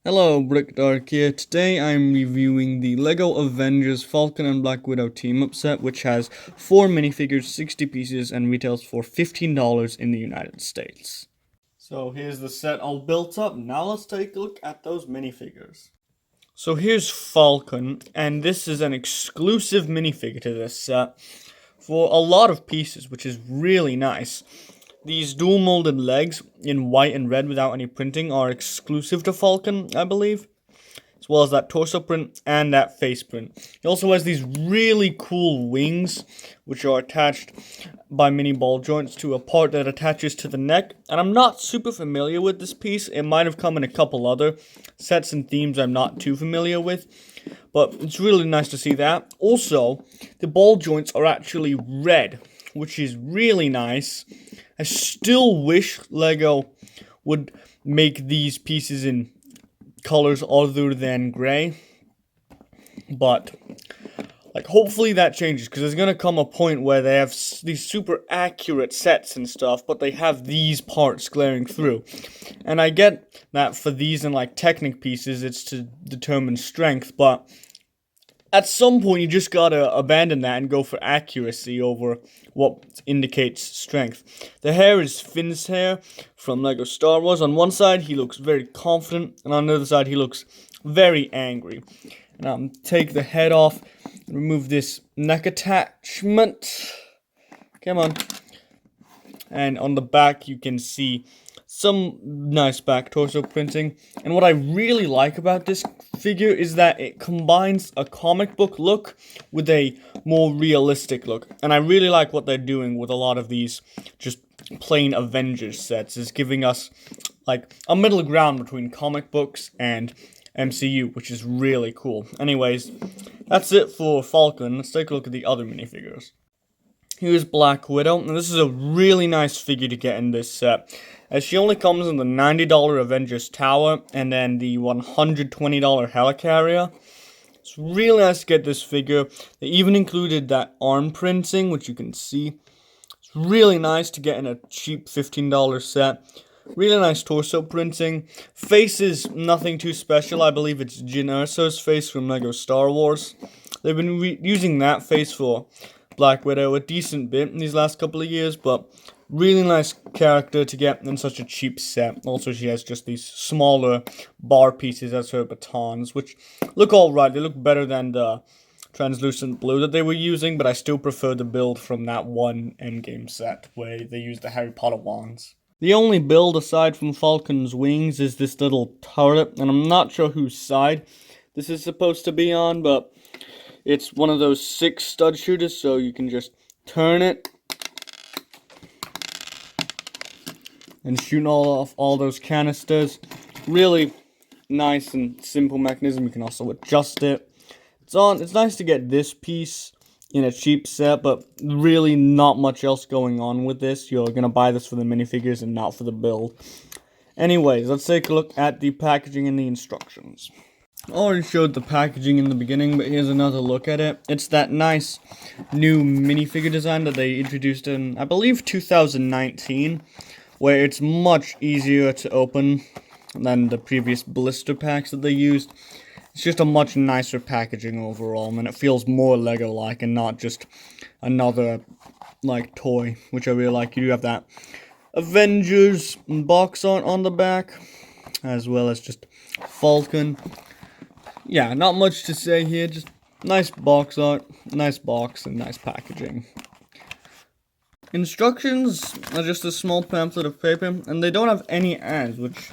Hello, Brick Dark here. Today I'm reviewing the LEGO Avengers Falcon and Black Widow team-up set, which has 4 minifigures, 60 pieces, and retails for $15 in the United States. So here's the set all built up. Now let's take a look at those minifigures. So here's Falcon, and this is an exclusive minifigure to this set for a lot of pieces, which is really nice. These dual molded legs in white and red without any printing are exclusive to Falcon, I believe, as well as that torso print and that face print. He also has these really cool wings, which are attached by mini ball joints to a part that attaches to the neck. And I'm not super familiar with this piece. It might have come in a couple other sets and themes I'm not too familiar with, but it's really nice to see that. Also, the ball joints are actually red, which is really nice. I still wish LEGO would make these pieces in colors other than gray, but hopefully that changes, because there's gonna come a point where they have these super accurate sets and stuff, but they have these parts glaring through. And I get that for these and Technic pieces it's to determine strength, but at some point you just gotta abandon that and go for accuracy over what indicates strength. The hair is Finn's hair from LEGO Star Wars. On one side he looks very confident, and on the other side he looks very angry. And take the head off, remove this neck attachment. Come on. And on the back you can see some nice back torso printing. And what I really like about this figure is that it combines a comic book look with a more realistic look. And I really like what they're doing with a lot of these just plain Avengers sets, is giving us a middle ground between comic books and MCU, which is really cool. Anyways, that's it for Falcon. Let's take a look at the other minifigures. Here's Black Widow, and this is a really nice figure to get in this set, as she only comes in the $90 Avengers Tower and then the $120 Helicarrier. It's really nice to get this figure. They even included that arm printing, which you can see. It's really nice to get in a cheap $15 set. Really nice torso printing. Face is nothing too special. I believe it's Jyn Erso's face from LEGO Star Wars. They've been using that face for Black Widow a decent bit in these last couple of years, but really nice character to get in such a cheap set. Also, she has just these smaller bar pieces as her batons, which look alright. They look better than the translucent blue that they were using, but I still prefer the build from that one Endgame set where they used the Harry Potter wands. The only build aside from Falcon's wings is this little turret, and I'm not sure whose side this is supposed to be on, but it's one of those 6 stud shooters, so you can just turn it and shoot off all those canisters. Really nice and simple mechanism. You can also adjust it. It's nice to get this piece in a cheap set, but really not much else going on with this. You're gonna buy this for the minifigures and not for the build. Anyways, let's take a look at the packaging and the instructions. I already showed the packaging in the beginning, but here's another look at it. It's that nice new minifigure design that they introduced in, I believe, 2019, where it's much easier to open than the previous blister packs that they used. It's just a much nicer packaging overall, and it feels more Lego-like and not just another, toy, which I really like. You do have that Avengers box art on the back, as well as just Falcon. Yeah, not much to say here, just nice box art, nice box, and nice packaging. Instructions are just a small pamphlet of paper, and they don't have any ads, which,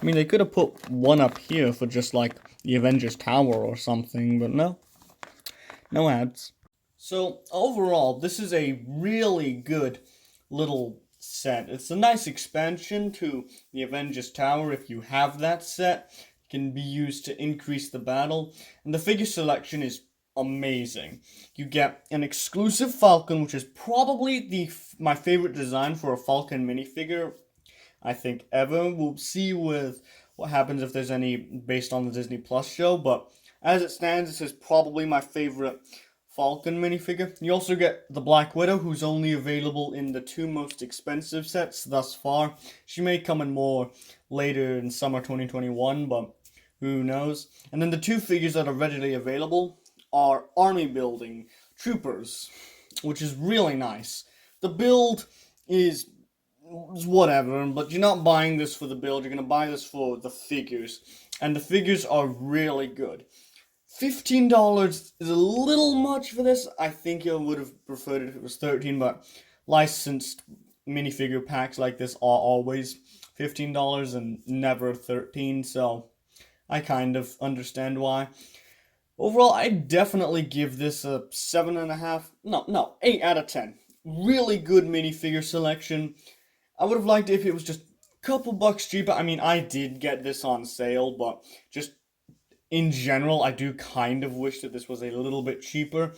I mean, they could have put one up here for just, the Avengers Tower or something, but no ads. So, overall, this is a really good little set. It's a nice expansion to the Avengers Tower. If you have that set, it can be used to increase the battle, and the figure selection is amazing. You get an exclusive Falcon, which is probably my favorite design for a Falcon minifigure, I think, ever. We'll see with what happens if there's any based on the Disney Plus show, but as it stands, this is probably my favorite Falcon minifigure. You also get the Black Widow, who's only available in the 2 most expensive sets thus far. She may come in more later in summer 2021, but Who knows? And then the two figures that are readily available are Army Building Troopers, which is really nice. The build is whatever, but you're not buying this for the build, you're gonna buy this for the figures. And the figures are really good. $15 is a little much for this. I think I would have preferred it if it was 13, but licensed minifigure packs like this are always $15 and never 13, so I kind of understand why. Overall, I definitely give this a 7.5. No, 8 out of 10. Really good minifigure selection. I would have liked it if it was just a couple bucks cheaper. I mean, I did get this on sale, but just in general, I do kind of wish that this was a little bit cheaper.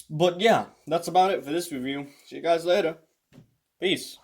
But yeah, that's about it for this review. See you guys later. Peace.